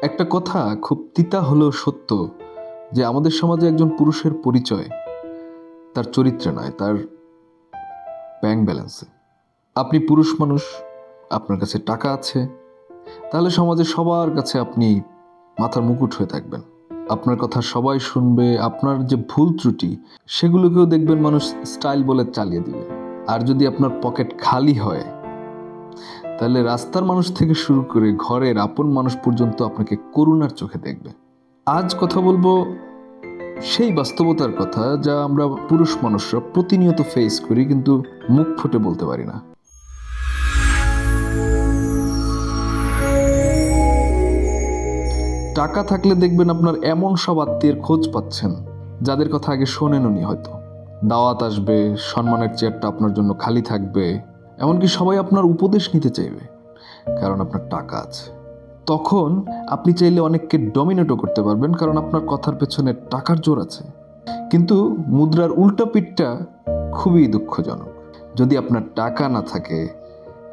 একটা কথা খুব তিতা হলেও সত্য যে আমাদের সমাজে একজন পুরুষের পরিচয় তার চরিত্রে নয়, তার ব্যাংক ব্যালেন্সে। আপনি পুরুষ মানুষ, আপনার কাছে টাকা আছে, তাহলে সমাজের সবার কাছে আপনি মাথার মুকুট হয়ে থাকবেন। আপনার কথা সবাই শুনবে, আপনার যে ভুল ত্রুটি সেগুলোকেও দেখবেন মানুষ স্টাইল বলে চালিয়ে দিবে। আর যদি আপনার পকেট খালি হয়, তাহলে রাস্তার মানুষ থেকে শুরু করে ঘরের আপন মানুষ পর্যন্ত আপনাকে করুণার চোখে দেখবে। আজ কথা বলবো সেই বাস্তবতার কথা যা আমরা পুরুষ মানুষরা প্রতিনিয়ত ফেস করি, কিন্তু মুখ ফুটে বলতে পারি না। টাকা থাকলে দেখবেন আপনার এমন সব আত্মীয়ের খোঁজ পাচ্ছেন যাদের কথা আগে শোনেননি। হয়তো দাওয়াত আসবে, সম্মানের চেয়ারটা আপনার জন্য খালি থাকবে, এমনকি সবাই আপনার উপদেশ নিতে চাইবে, কারণ আপনার টাকা আছে। তখন আপনি চাইলে অনেককে ডমিনেটও করতে পারবেন, কারণ আপনার কথার পেছনে টাকার জোর আছে। কিন্তু মুদ্রার উল্টা পিঠটা খুবই দুঃখজনক। যদি আপনার টাকা না থাকে,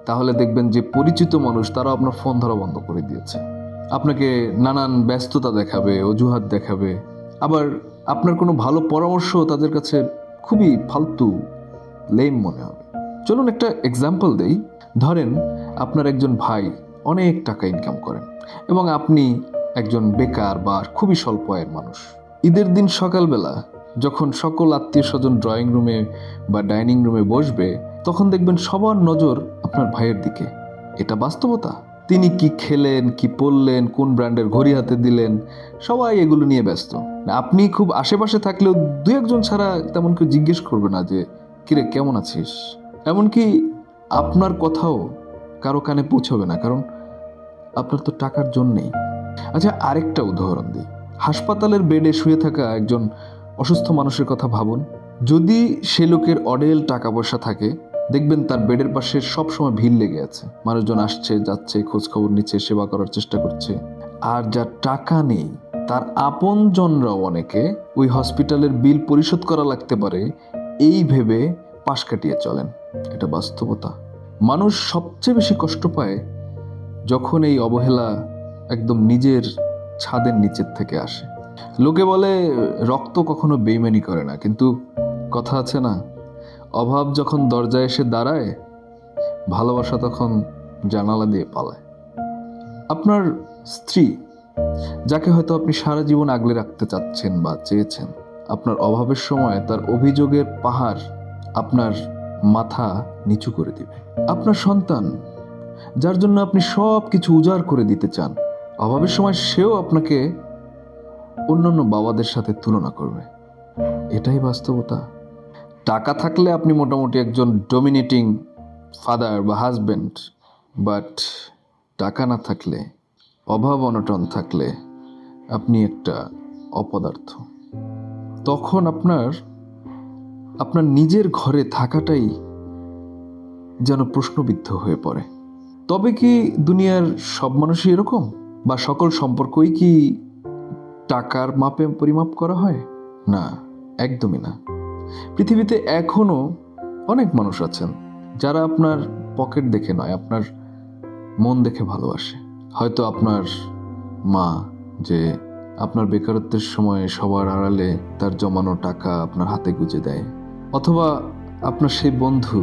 তাহলে দেখবেন যে পরিচিত মানুষ তারা আপনার ফোন ধরা বন্ধ করে দিয়েছে, আপনাকে নানান ব্যস্ততা দেখাবে, অজুহাত দেখাবে। আবার আপনার কোনো ভালো পরামর্শ তাদের কাছে খুবই ফালতু, লেম মনে হবে। চলুন একটা এক্সাম্পল দেই। ধরেন আপনার একজন ভাই অনেক টাকা ইনকাম করেন এবং আপনি একজন বেকার বা খুবই স্বল্প আয়ের মানুষ। ঈদের দিন সকালবেলা যখন সকল আত্মীয় স্বজন ড্রয়িং রুমে বা ডাইনিং রুমে বসবে, তখন দেখবেন সবার নজর আপনার ভাইয়ের দিকে। এটা বাস্তবতা। তিনি কি খেলেন, কি পরলেন, কোন ব্র্যান্ডের ঘড়ি হাতে দিলেন, সবাই এগুলো নিয়ে ব্যস্ত। আপনি খুব আশেপাশে থাকলেও দু একজন ছাড়া তেমন কেউ জিজ্ঞেস করবে না যে কিরে কেমন আছিস। এমনকি আপনার কথাও কারো কানে পৌঁছবে না, কারণ আপনার তো টাকার জন্যেই। আচ্ছা, আরেকটা উদাহরণ দিই। হাসপাতালের বেডে শুয়ে থাকা একজন অসুস্থ মানুষের কথা ভাবুন। যদি সে লোকের অডেল টাকা পয়সা থাকে, দেখবেন তার বেডের পাশে সবসময় ভিড় লেগে আছে, মানুষজন আসছে যাচ্ছে, খোঁজ খবর নিচ্ছে, সেবা করার চেষ্টা করছে। আর যার টাকা নেই, তার আপনজনরাও অনেকে ওই হসপিটালের বিল পরিশোধ করা লাগতে পারে এই ভেবে পাশ কাটিয়ে চলেন। এটা বাস্তবতা। মানুষ সবচেয়ে বেশি কষ্ট পায় যখন এই অবহেলা একদম নিজের ছাদের নিচের থেকে আসে। লোকে বলে রক্ত কখনো বেইমানি করে না, কিন্তু কথা আছে না, অভাব যখন দরজায় এসে দাঁড়ায়, ভালোবাসা তখন জানালা দিয়ে পালায়। আপনার স্ত্রী, যাকে হয়তো আপনি সারা জীবন আগলে রাখতে চাচ্ছেন বা চেয়েছেন, আপনার অভাবের সময় তার অভিযোগের পাহাড় আপনার মাথা নিচু করে দিবে। আপনার সন্তান, যার জন্য আপনি সব কিছু উজাড় করে দিতে চান, অভাবের সময় সেও আপনাকে অন্যান্য বাবাদের সাথে তুলনা করবে। এটাই বাস্তবতা। টাকা থাকলে আপনি মোটামুটি একজন ডমিনেটিং ফাদার বা হাজব্যান্ড, বাট টাকা না থাকলে, অভাব অনটন থাকলে আপনি একটা অপদার্থ। তখন আপনার নিজের ঘরে থাকাটাই যেন প্রশ্নবিদ্ধ হয়ে পড়ে। তবে কি দুনিয়ার সব মানুষই এরকম, বা সকল সম্পর্কই কি টাকার মাপে পরিমাপ করা হয়? না, একদমই না। পৃথিবীতে এখনো অনেক মানুষ আছেন যারা আপনার পকেট দেখে নয়, আপনার মন দেখে ভালোবাসে। হয়তো আপনার মা, যে আপনার বেকারত্বের সময় সবার আড়ালে তার জমানো টাকা আপনার হাতে গুঁজে দেয়। অথবা আপনার সেই বন্ধু,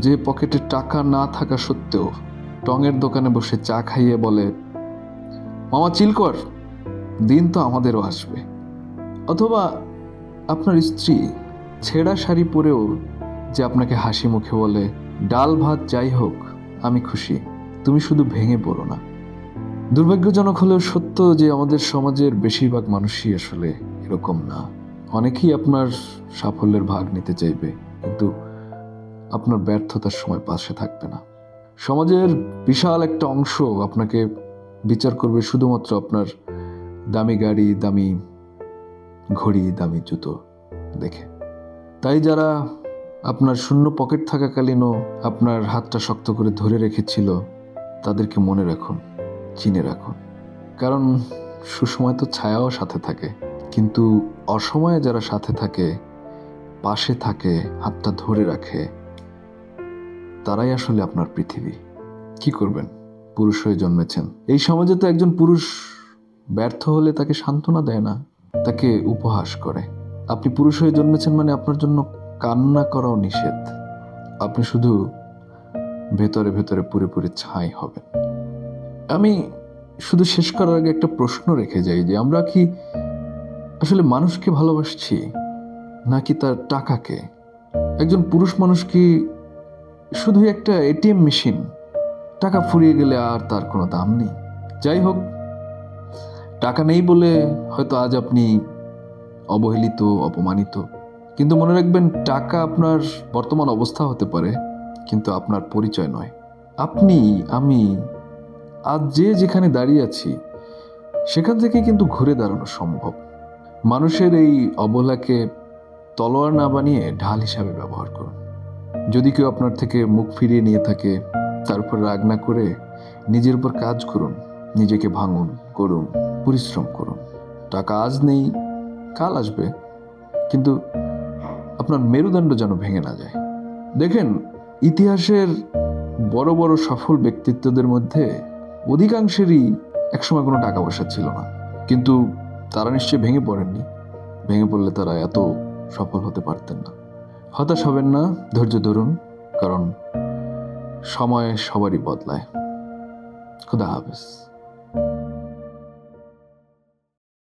যে পকেটে টাকা না থাকা সত্ত্বেও টঙের দোকানে বসে চা খাইয়ে বলে, মামা চিল কর, দিন তো আমাদেরও আসবে। অথবা আপনার স্ত্রী, ছেঁড়া শাড়ি পরেও যে আপনাকে হাসি মুখে বলে, ডাল ভাত যাই হোক আমি খুশি, তুমি শুধু ভেঙে পড়ো না। দুর্ভাগ্যজনক হলেও সত্য যে আমাদের সমাজের বেশিরভাগ মানুষই আসলে এরকম না। অনেকেই আপনার সাফল্যের ভাগ নিতে চাইবে, কিন্তু আপনার ব্যর্থতার সময় পাশে থাকবে না। সমাজের বিশাল একটা অংশ আপনাকে বিচার করবে শুধুমাত্র আপনার দামি গাড়ি, দামি ঘড়ি, দামি জুতো দেখে। তাই যারা আপনার শূন্য পকেট থাকাকালীনও আপনার হাতটা শক্ত করে ধরে রেখেছিল, তাদেরকে মনে রাখুন, চিনে রাখুন। কারণ সুসময় তো ছায়াও সাথে থাকে, কিন্তু অসময়ে যারা সাথে থাকে, পাশে থাকে, হাতটা ধরে রাখে, তারাই আসলে আপনার পৃথিবী। কি করবেন, পুরুষ হয়ে জন্মেছেন। এই সমাজে তো একজন পুরুষ ব্যর্থ হলে তাকে সান্ত্বনা দেয় না, তাকে উপহাস করে। আপনি পুরুষ হয়ে জন্মেছেন মানে আপনার জন্য কান্না করাও নিষেধ। আপনি শুধু ভেতরে ভেতরে পুরোপুরি ছাই হবেন। আমি শুধু শেষ করার আগে একটা প্রশ্ন রেখে যাই যে আমরা কি আসলে মানুষকে ভালোবাসছি নাকি তার টাকাকে? একজন পুরুষ মানুষ কি শুধু একটা এটিএম মেশিন? টাকা ফুরিয়ে গেলে আর তার কোনো দাম নেই? যাই হোক, টাকা নেই বলে হয়তো আজ আপনি অবহেলিত, অপমানিত, কিন্তু মনে রাখবেন টাকা আপনার বর্তমান অবস্থা হতে পারে, কিন্তু আপনার পরিচয় নয়। আপনি, আমি আজ যে যেখানে দাঁড়িয়ে আছি সেখান থেকে কিন্তু ঘুরে দাঁড়ানো সম্ভব। মানুষের এই অবহেলাকে তলোয়ার না বানিয়ে ঢাল হিসাবে ব্যবহার করুন। যদি কেউ আপনার থেকে মুখ ফিরিয়ে নিয়ে থাকে, তার উপর রাগ না করে নিজের উপর কাজ করুন, নিজেকে ভাঙুন, করুন, পরিশ্রম করুন। টাকা আজ নেই, কাল আসবে, কিন্তু আপনার মেরুদণ্ড যেন ভেঙে না যায়। দেখেন, ইতিহাসের বড় বড় সফল ব্যক্তিত্বদের মধ্যে অধিকাংশেরই একসময় কোনো টাকা পয়সা ছিল না, কিন্তু তারা নিশ্চয়ই ভেঙে পড়েননি। ভেঙে পড়লে তারা এত সফল হতে পারতেন না। হতাশ হবেন না, ধৈর্য ধরুন, কারণ সময় সবারই বদলায়। খুদা হাফেজ।